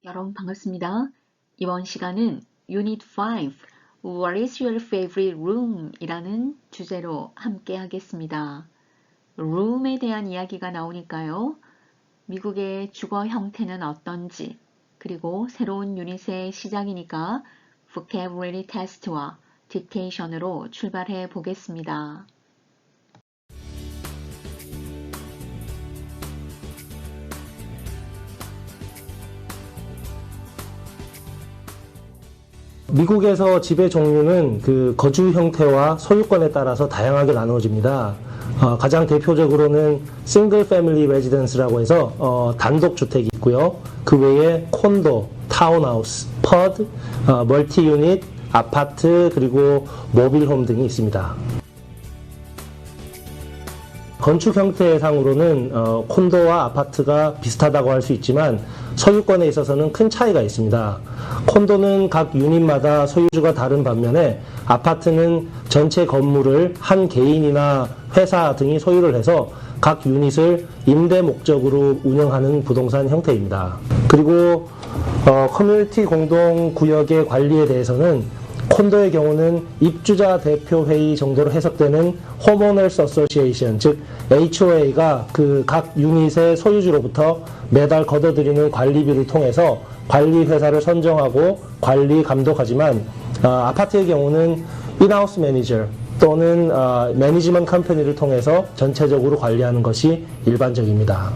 여러분 반갑습니다. 이번 시간은 Unit 5 What is your favorite room? 이라는 주제로 함께 하겠습니다. room에 대한 이야기가 나오니까요. 미국의 주거 형태는 어떤지, 그리고 새로운 유닛의 시작이니까 vocabulary test와 dictation으로 출발해 보겠습니다. 미국에서 집의 종류는 그 거주 형태와 소유권에 따라서 다양하게 나누어집니다. 가장 대표적으로는 싱글 패밀리 레지던스라고 해서 단독 주택이 있고요. 그 외에 콘도, 타운하우스, 퍼드, 멀티 유닛, 아파트, 그리고 모빌홈 등이 있습니다. 건축 형태상으로는 콘도와 아파트가 비슷하다고 할 수 있지만 소유권에 있어서는 큰 차이가 있습니다. 콘도는 각 유닛마다 소유주가 다른 반면에 아파트는 전체 건물을 한 개인이나 회사 등이 소유를 해서 각 유닛을 임대 목적으로 운영하는 부동산 형태입니다. 그리고 커뮤니티 공동구역의 관리에 대해서는 콘도의 경우는 입주자 대표회의 정도로 해석되는 Homeowners Association, 즉 HOA가 그 각 유닛의 소유주로부터 매달 걷어들이는 관리비를 통해서 관리회사를 선정하고 관리 감독하지만 아파트의 경우는 인하우스 매니저 또는 매니지먼트 컴퍼니를 통해서 전체적으로 관리하는 것이 일반적입니다.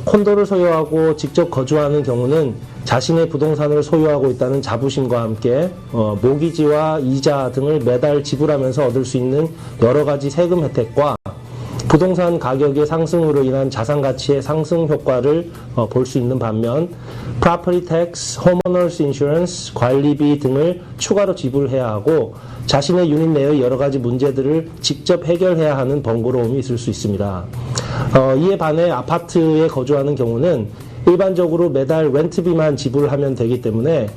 콘도를 소유하고 직접 거주하는 경우는 자신의 부동산을 소유하고 있다는 자부심과 함께 모기지와 이자 등을 매달 지불하면서 얻을 수 있는 여러 가지 세금 혜택과 부동산 가격의 상승으로 인한 자산 가치의 상승 효과를 볼 수 있는 반면 property tax, homeowners insurance, 관리비 등을 추가로 지불해야 하고 자신의 유닛 내의 여러 가지 문제들을 직접 해결해야 하는 번거로움이 있을 수 있습니다. 이에 반해 아파트에 거주하는 경우는 일반적으로 매달 렌트비만 지불하면 되기 때문에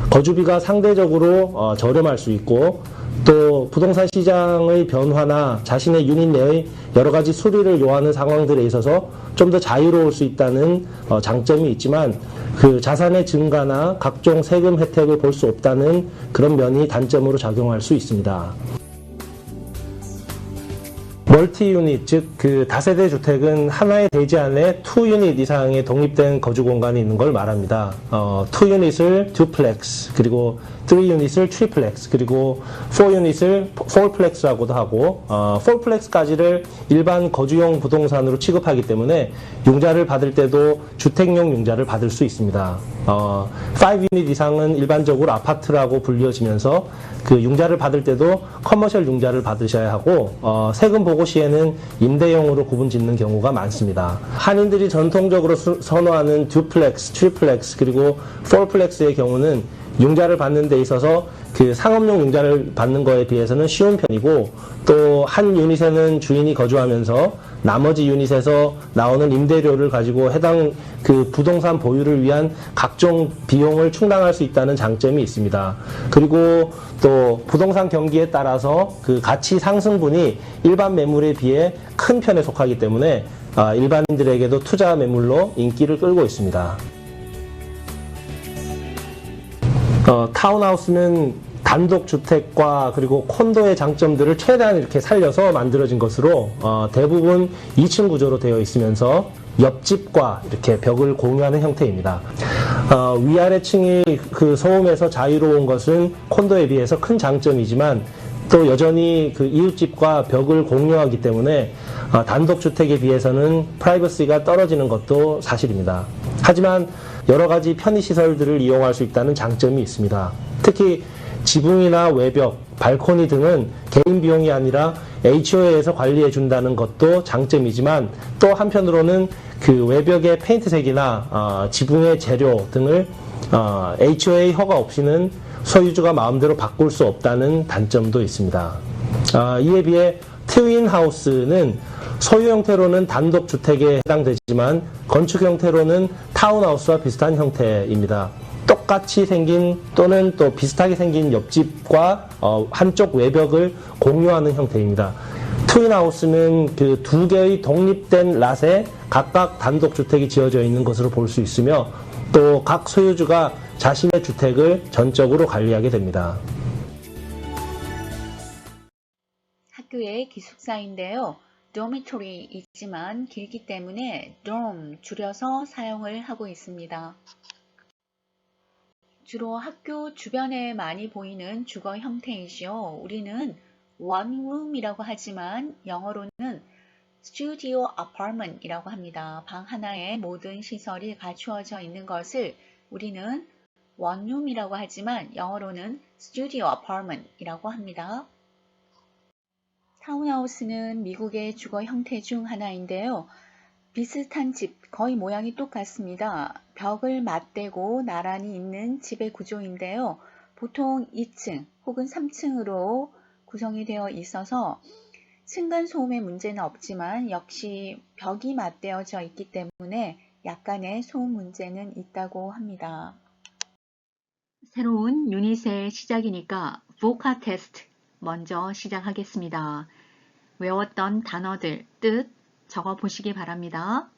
거주비가 상대적으로 저렴할 수 있고 또 부동산 시장의 변화나 자신의 유닛 내의 여러 가지 수리를 요하는 상황들에 있어서 좀 더 자유로울 수 있다는 장점이 있지만 그 자산의 증가나 각종 세금 혜택을 볼 수 없다는 그런 면이 단점으로 작용할 수 있습니다. 멀티 유닛, 즉 그 다세대 주택은 하나의 대지 안에 2유닛 이상의 독립된 거주 공간이 있는 걸 말합니다. 2유닛을 두플렉스, 그리고 3유닛을 트리플렉스, 그리고 4유닛을 4플렉스라고도 하고 4플렉스까지를 일반 거주용 부동산으로 취급하기 때문에 융자를 받을 때도 주택용 융자를 받을 수 있습니다. 5유닛 이상은 일반적으로 아파트라고 불려지면서 그 융자를 받을 때도 커머셜 융자를 받으셔야 하고 세금 보고 시에는 임대용으로 구분 짓는 경우가 많습니다. 한인들이 전통적으로 선호하는 듀플렉스, 트리플렉스, 그리고 4플렉스의 경우는 융자를 받는 데 있어서 그 상업용 융자를 받는 거에 비해서는 쉬운 편이고 또 한 유닛에는 주인이 거주하면서 나머지 유닛에서 나오는 임대료를 가지고 해당 그 부동산 보유를 위한 각종 비용을 충당할 수 있다는 장점이 있습니다. 그리고 또 부동산 경기에 따라서 그 가치 상승분이 일반 매물에 비해 큰 편에 속하기 때문에 일반인들에게도 투자 매물로 인기를 끌고 있습니다. 타운하우스는 단독주택과 그리고 콘도의 장점들을 최대한 이렇게 살려서 만들어진 것으로 대부분 2층 구조로 되어 있으면서 옆집과 이렇게 벽을 공유하는 형태입니다. 위아래 층이 그 소음에서 자유로운 것은 콘도에 비해서 큰 장점이지만 또 여전히 그 이웃집과 벽을 공유하기 때문에 단독주택에 비해서는 프라이버시가 떨어지는 것도 사실입니다. 하지만 여러 가지 편의시설들을 이용할 수 있다는 장점이 있습니다. 특히 지붕이나 외벽, 발코니 등은 개인 비용이 아니라 HOA에서 관리해 준다는 것도 장점이지만 또 한편으로는 그 외벽의 페인트색이나 지붕의 재료 등을 HOA 허가 없이는 소유주가 마음대로 바꿀 수 없다는 단점도 있습니다. 이에 비해 트윈하우스는 소유 형태로는 단독 주택에 해당되지만 건축 형태로는 타운하우스와 비슷한 형태입니다. 똑같이 생긴 또는 또 비슷하게 생긴 옆집과 한쪽 외벽을 공유하는 형태입니다. 트윈하우스는 그 두 개의 독립된 랏에 각각 단독주택이 지어져 있는 것으로 볼 수 있으며 또 각 소유주가 자신의 주택을 전적으로 관리하게 됩니다. 학교의 기숙사인데요. dormitory 있지만 길기 때문에 dorm 줄여서 사용을 하고 있습니다. 주로 학교 주변에 많이 보이는 주거 형태이지요. 우리는 one room이라고 하지만 영어로는 studio apartment이라고 합니다. 방 하나에 모든 시설이 갖추어져 있는 것을 우리는 one room이라고 하지만 영어로는 studio apartment이라고 합니다. 타운하우스는 미국의 주거 형태 중 하나인데요. 비슷한 집, 거의 모양이 똑같습니다. 벽을 맞대고 나란히 있는 집의 구조인데요. 보통 2층 혹은 3층으로 구성이 되어 있어서 층간소음의 문제는 없지만 역시 벽이 맞대어져 있기 때문에 약간의 소음 문제는 있다고 합니다. 새로운 유닛의 시작이니까 voca 테스트 먼저 시작하겠습니다. 외웠던 단어들, 뜻 적어 보시기 바랍니다.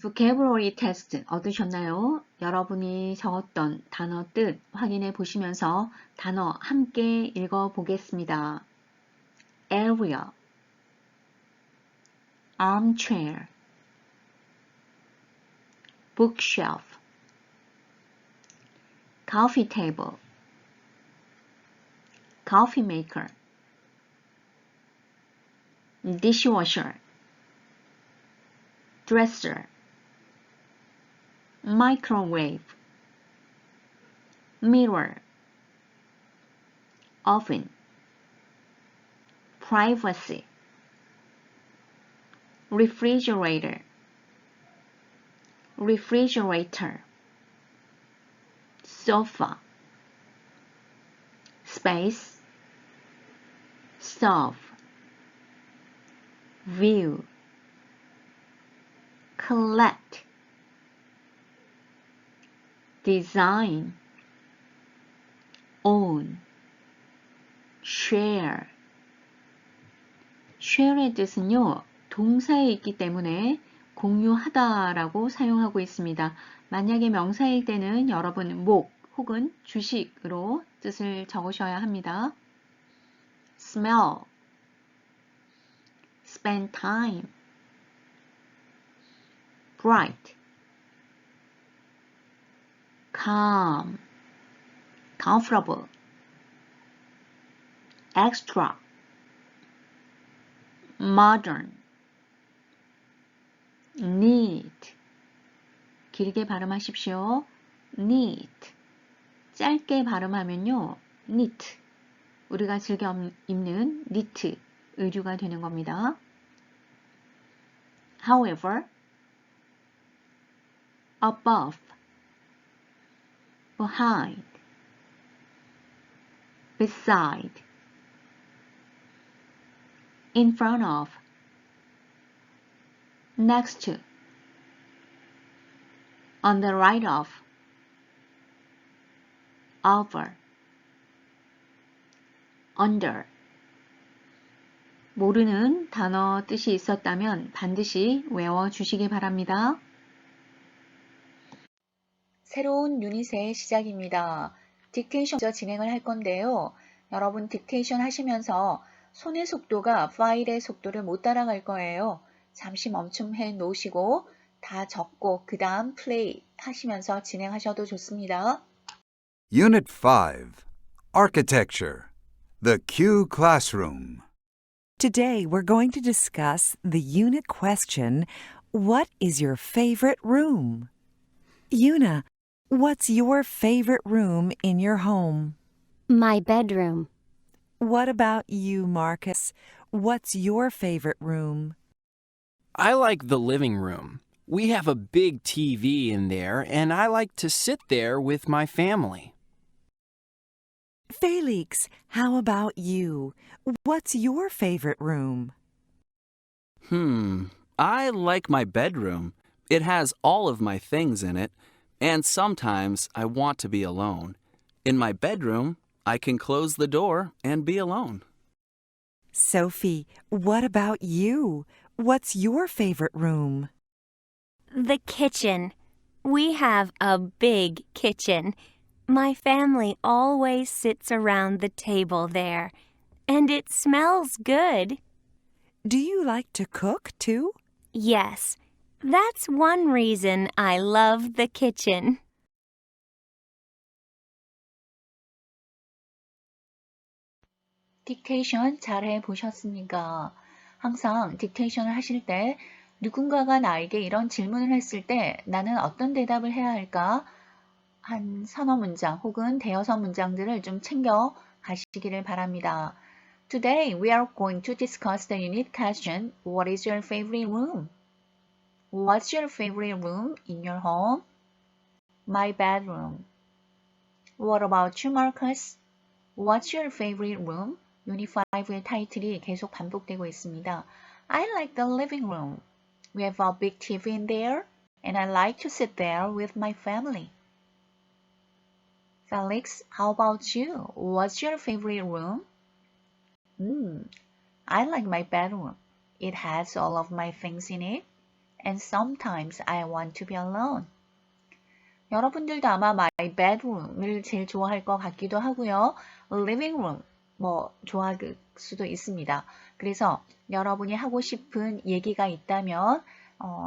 vocabulary test 얻으셨나요? 여러분이 적었던 단어 뜻 확인해 보시면서 단어 함께 읽어 보겠습니다. area, armchair, bookshelf, coffee table, coffee maker, dishwasher, dresser, microwave, mirror, oven, privacy, refrigerator, refrigerator, sofa, space, stove, view, collect, design, own, share. share의 뜻은요, 동사에 있기 때문에 공유하다라고 사용하고 있습니다. 만약에 명사일 때는 여러분 목 혹은 주식으로 뜻을 적으셔야 합니다. smell, spend time, bright, calm, comfortable, extra, modern, neat. 길게 발음하십시오. neat. 짧게 발음하면요. neat. 우리가 즐겨 입는 니트, 의류가 되는 겁니다. However, above, behind, beside, in front of, next to, on the right of, over, under. 모르는 단어 뜻이 있었다면 반드시 외워주시기 바랍니다. 새로운 유닛의 시작입니다. 딕테이션 먼저 진행을 할 건데요. 여러분 딕테이션 하시면서 손의 속도가 파일의 속도를 못 따라갈 거예요. 잠시 멈춤해 놓으시고 다 적고 그 다음 플레이 하시면서 진행하셔도 좋습니다. Unit 5, Architecture, the Q Classroom. Today we're going to discuss the unit question, what is your favorite room? Una, what's your favorite room in your home? My bedroom. What about you, Marcus? What's your favorite room? I like the living room. We have a big TV in there, and I like to sit there with my family. Felix, how about you? What's your favorite room? I like my bedroom. It has all of my things in it, and sometimes I want to be alone. In my bedroom, I can close the door and be alone. Sophie, what about you? What's your favorite room? The kitchen. We have a big kitchen. My family always sits around the table there, and it smells good. Do you like to cook too? Yes, that's one reason I love the kitchen. 딕테이션 잘 해보셨습니까? 항상 딕테이션을 하실 때 누군가가 나에게 이런 질문을 했을 때 나는 어떤 대답을 해야 할까? 한 서너 문장 혹은 대여섯 문장들을 좀 챙겨 가시기를 바랍니다. Today we are going to discuss the unit question, what is your favorite room? What's your favorite room in your home? My bedroom. What about you, Marcus? What's your favorite room? Unit 5의 타이틀이 계속 반복되고 있습니다. I like the living room. We have a big TV in there, and I like to sit there with my family. Felix, how about you? What's your favorite room? I like my bedroom. It has all of my things in it, and sometimes I want to be alone. 여러분들도 아마 my bedroom을 제일 좋아할 것 같기도 하고요. living room 좋아할 수도 있습니다. 그래서 여러분이 하고 싶은 얘기가 있다면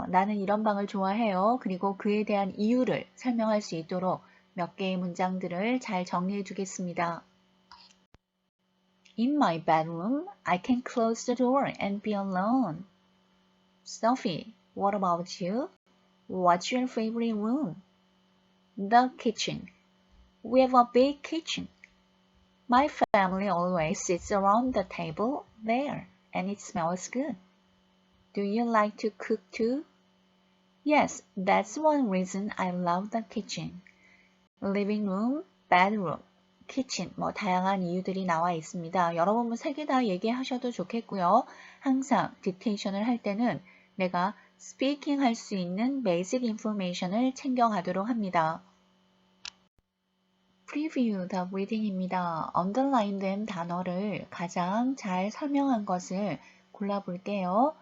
나는 이런 방을 좋아해요. 그리고 그에 대한 이유를 설명할 수 있도록 몇 개의 문장들을 잘 정리해 두겠습니다. In my bedroom, I can close the door and be alone. Sophie, what about you? What's your favorite room? The kitchen. We have a big kitchen. My family always sits around the table there, and it smells good. Do you like to cook too? Yes, that's one reason I love the kitchen. living room, bedroom, kitchen 다양한 이유들이 나와 있습니다. 여러분 세 개 다 얘기하셔도 좋겠고요. 항상 딕테이션을 할 때는 내가 스피킹 할 수 있는 베이직 인포메이션을 챙겨가도록 합니다. 프리뷰 더 리딩입니다. 언더라인 된 단어를 가장 잘 설명한 것을 골라볼게요.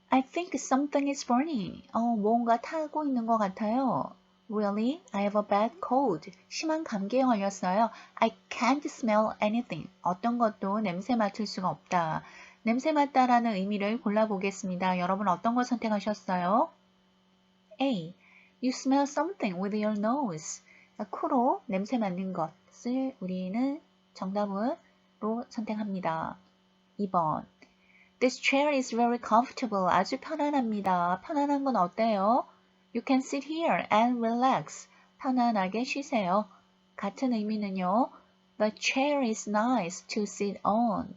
I think something is burning. 뭔가 타고 있는 것 같아요. Really? I have a bad cold. 심한 감기에 걸렸어요. I can't smell anything. 어떤 것도 냄새 맡을 수가 없다. 냄새 맡다라는 의미를 골라보겠습니다. 여러분 어떤 걸 선택하셨어요? A. You smell something with your nose. 코로 냄새 맡는 것을 우리는 정답으로 선택합니다. 2번. This chair is very comfortable. 아주 편안합니다. 편안한 건 어때요? You can sit here and relax. 편안하게 쉬세요. 같은 의미는요. The chair is nice to sit on.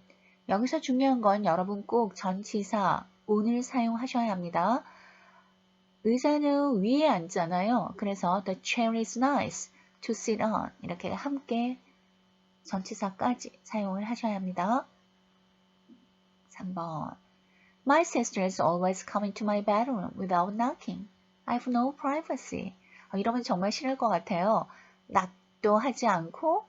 여기서 중요한 건 여러분 꼭 전치사 on을 사용하셔야 합니다. 의자는 위에 앉잖아요. 그래서 the chair is nice to sit on. 이렇게 함께 전치사까지 사용을 하셔야 합니다. 3번. My sisters always come into my bedroom without knocking. I have no privacy. 이러면 정말 싫을 것 같아요. 낙도 하지 않고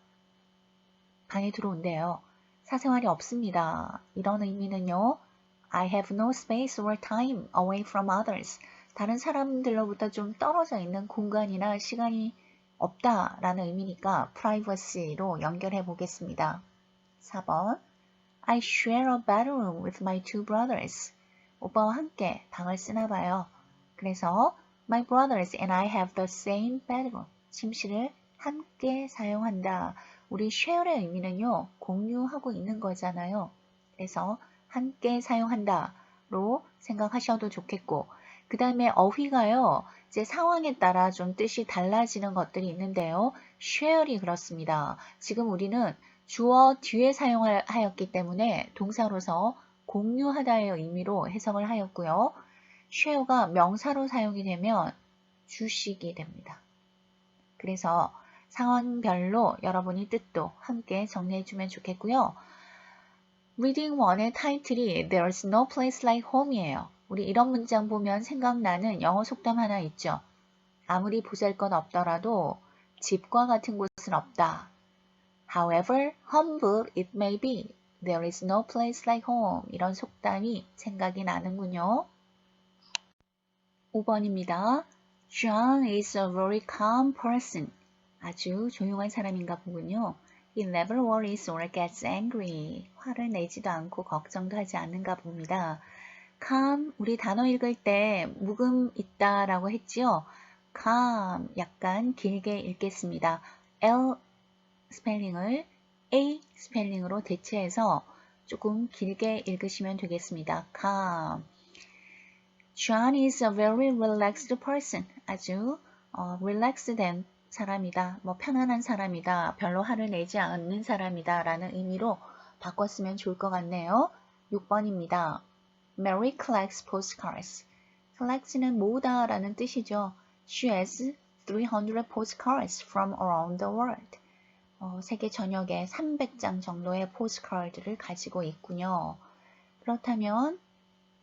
방에 들어온대요. 사생활이 없습니다. 이런 의미는요. I have no space or time away from others. 다른 사람들로부터 좀 떨어져 있는 공간이나 시간이 없다라는 의미니까 privacy로 연결해 보겠습니다. 4번. I share a bedroom with my two brothers. 오빠와 함께 방을 쓰나 봐요. 그래서 my brothers and I have the same bedroom. 침실을 함께 사용한다. 우리 share의 의미는요. 공유하고 있는 거잖아요. 그래서 함께 사용한다로 생각하셔도 좋겠고 그 다음에 어휘가요. 이제 상황에 따라 좀 뜻이 달라지는 것들이 있는데요. share이 그렇습니다. 지금 우리는 주어 뒤에 사용하였기 때문에 동사로서 공유하다의 의미로 해석을 하였고요. share가 명사로 사용이 되면 주식이 됩니다. 그래서 상황별로 여러분이 뜻도 함께 정리해주면 좋겠고요. Reading 1의 타이틀이 There's no place like home이에요. 우리 이런 문장 보면 생각나는 영어 속담 하나 있죠. 아무리 보잘것없더라도 집과 같은 곳은 없다. However humble it may be, there is no place like home. 이런 속담이 생각이 나는군요. 5번입니다. John is a very calm person. 아주 조용한 사람인가 보군요. He never worries or gets angry. 화를 내지도 않고 걱정도 하지 않는가 봅니다. calm, 우리 단어 읽을 때 묵음 있다라고 했지요. calm, 약간 길게 읽겠습니다. L 스펠링을 A 스펠링으로 대체해서 조금 길게 읽으시면 되겠습니다. calm. John is a very relaxed person. 아주 relaxed된 사람이다. 편안한 사람이다. 별로 화를 내지 않는 사람이다. 라는 의미로 바꿨으면 좋을 것 같네요. 6번입니다. Mary collects postcards. collect는 모으다 라는 뜻이죠. She has 300 postcards from around the world. 세계 전역에 300장 정도의 포스트카드를 가지고 있군요. 그렇다면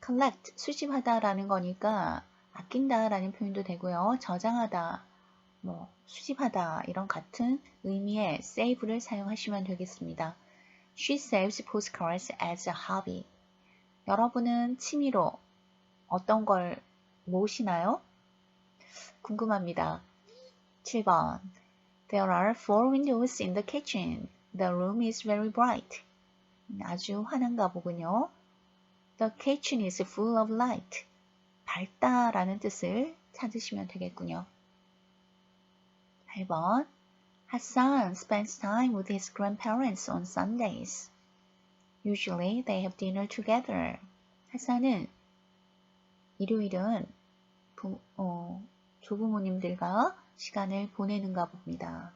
collect, 수집하다 라는 거니까 아낀다 라는 표현도 되고요. 저장하다, 수집하다 이런 같은 의미의 save를 사용하시면 되겠습니다. She saves postcards as a hobby. 여러분은 취미로 어떤 걸 모으시나요? 궁금합니다. 7번. There are 4 windows in the kitchen. The room is very bright. 아주 환한가 보군요. The kitchen is full of light. 밝다 라는 뜻을 찾으시면 되겠군요. 8번. Hassan spends time with his grandparents on Sundays. Usually they have dinner together. 하산은 일요일은 조부모님들과 시간을 보내는가 봅니다.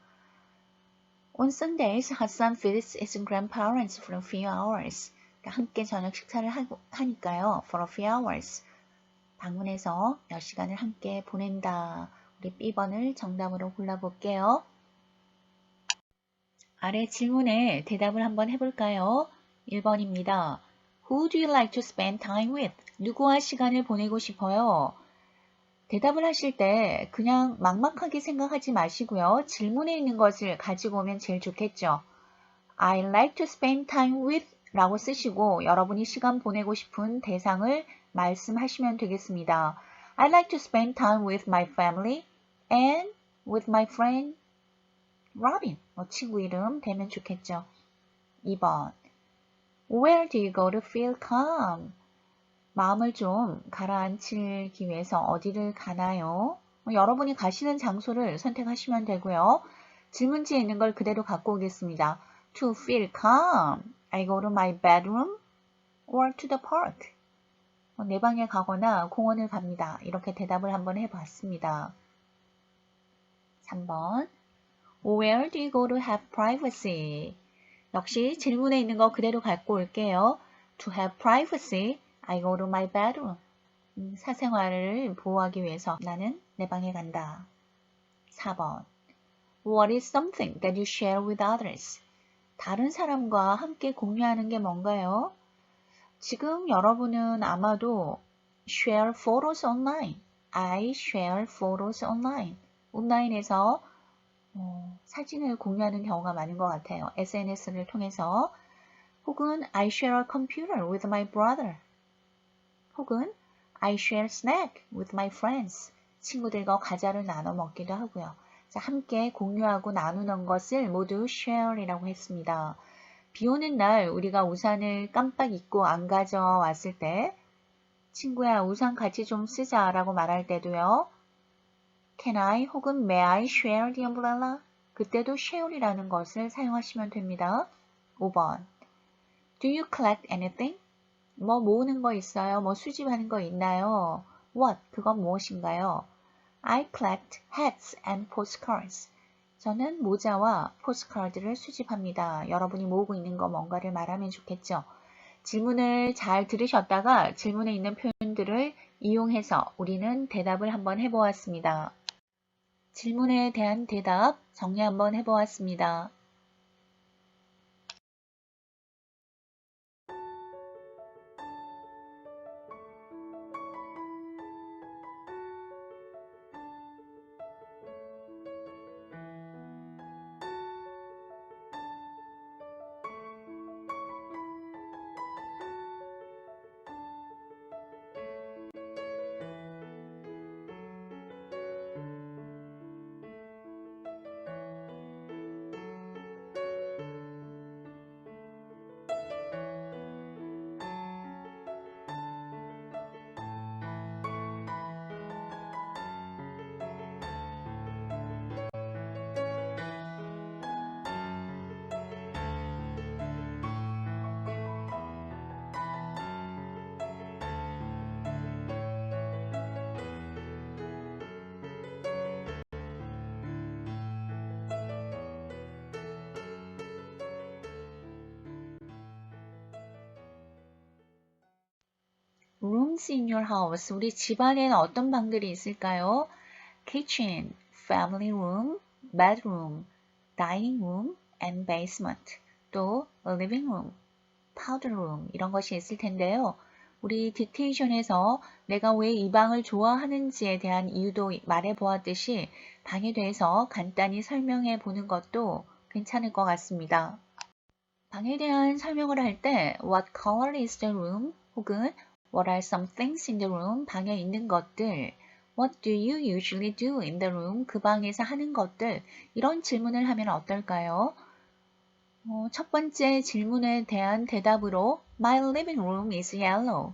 On Sundays, Hassan visits his grandparents for a few hours. 함께 저녁 식사를 하니까요. For a few hours. 방문해서 몇 시간을 함께 보낸다. 우리 B번을 정답으로 골라볼게요. 아래 질문에 대답을 한번 해볼까요? 1번입니다. Who do you like to spend time with? 누구와 시간을 보내고 싶어요? 대답을 하실 때 그냥 막막하게 생각하지 마시고요. 질문에 있는 것을 가지고 오면 제일 좋겠죠. I like to spend time with 라고 쓰시고 여러분이 시간 보내고 싶은 대상을 말씀하시면 되겠습니다. I like to spend time with my family and with my friend Robin. 친구 이름 되면 좋겠죠. 2번. Where do you go to feel calm? 마음을 좀 가라앉히기 위해서 어디를 가나요? 여러분이 가시는 장소를 선택하시면 되고요. 질문지에 있는 걸 그대로 갖고 오겠습니다. To feel calm, I go to my bedroom or to the park. 내 방에 가거나 공원을 갑니다. 이렇게 대답을 한번 해봤습니다. 3번. Where do you go to have privacy? 역시 질문에 있는 거 그대로 갖고 올게요. To have privacy, I go to my bedroom. 사생활을 보호하기 위해서 나는 내 방에 간다. 4번. What is something that you share with others? 다른 사람과 함께 공유하는 게 뭔가요? 지금 여러분은 아마도 share photos online. I share photos online. 온라인에서 사진을 공유하는 경우가 많은 것 같아요. SNS를 통해서. 혹은 I share a computer with my brother. 혹은 I share snack with my friends. 친구들과 과자를 나눠 먹기도 하고요. 자, 함께 공유하고 나누는 것을 모두 share이라고 했습니다. 비 오는 날 우리가 우산을 깜빡 잊고 안 가져왔을 때 친구야 우산 같이 좀 쓰자 라고 말할 때도요. Can I 혹은 may I share the umbrella? 그때도 share이라는 것을 사용하시면 됩니다. 5번. Do you collect anything? 뭐 모으는 거 있어요? 뭐 수집하는 거 있나요? What? 그건 무엇인가요? I collect hats and postcards. 저는 모자와 포스카드를 수집합니다. 여러분이 모으고 있는 거 뭔가를 말하면 좋겠죠. 질문을 잘 들으셨다가 질문에 있는 표현들을 이용해서 우리는 대답을 한번 해보았습니다. 질문에 대한 대답 정리 한번 해보았습니다. Rooms in your house. 우리 집안에는 어떤 방들이 있을까요? Kitchen, family room, bedroom, dining room, and basement. 또 living room, powder room 이런 것이 있을 텐데요. 우리 딕테이션에서 내가 왜 이 방을 좋아하는지에 대한 이유도 말해 보았듯이 방에 대해서 간단히 설명해 보는 것도 괜찮을 것 같습니다. 방에 대한 설명을 할 때 What color is the room? 혹은 What are some things in the room? 방에 있는 것들. What do you usually do in the room? 그 방에서 하는 것들. 이런 질문을 하면 어떨까요? 첫 번째 질문에 대한 대답으로 My living room is yellow.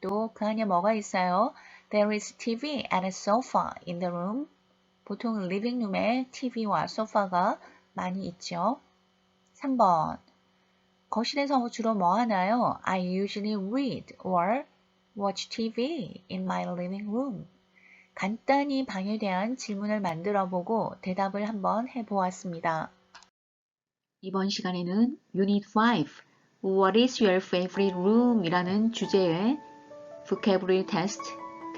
또 그 안에 뭐가 있어요? There is TV and a sofa in the room. 보통 리빙룸에 TV와 소파가 많이 있죠. 3번. 거실에서 주로 뭐 하나요? I usually read or watch TV in my living room. 간단히 방에 대한 질문을 만들어 보고 대답을 한번 해보았습니다. 이번 시간에는 Unit 5, What is your favorite room? 이라는 주제의 vocabulary test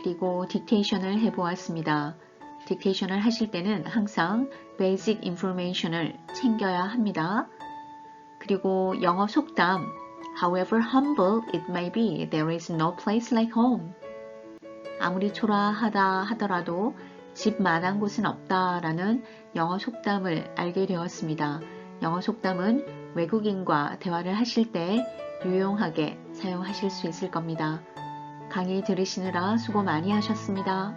그리고 딕테이션을 해보았습니다. 딕테이션을 하실 때는 항상 basic information을 챙겨야 합니다. 그리고 영어 속담 However humble it may be, there is no place like home. 아무리 초라하다 하더라도 집만한 곳은 없다라는 영어 속담을 알게 되었습니다. 영어 속담은 외국인과 대화를 하실 때 유용하게 사용하실 수 있을 겁니다. 강의 들으시느라 수고 많이 하셨습니다.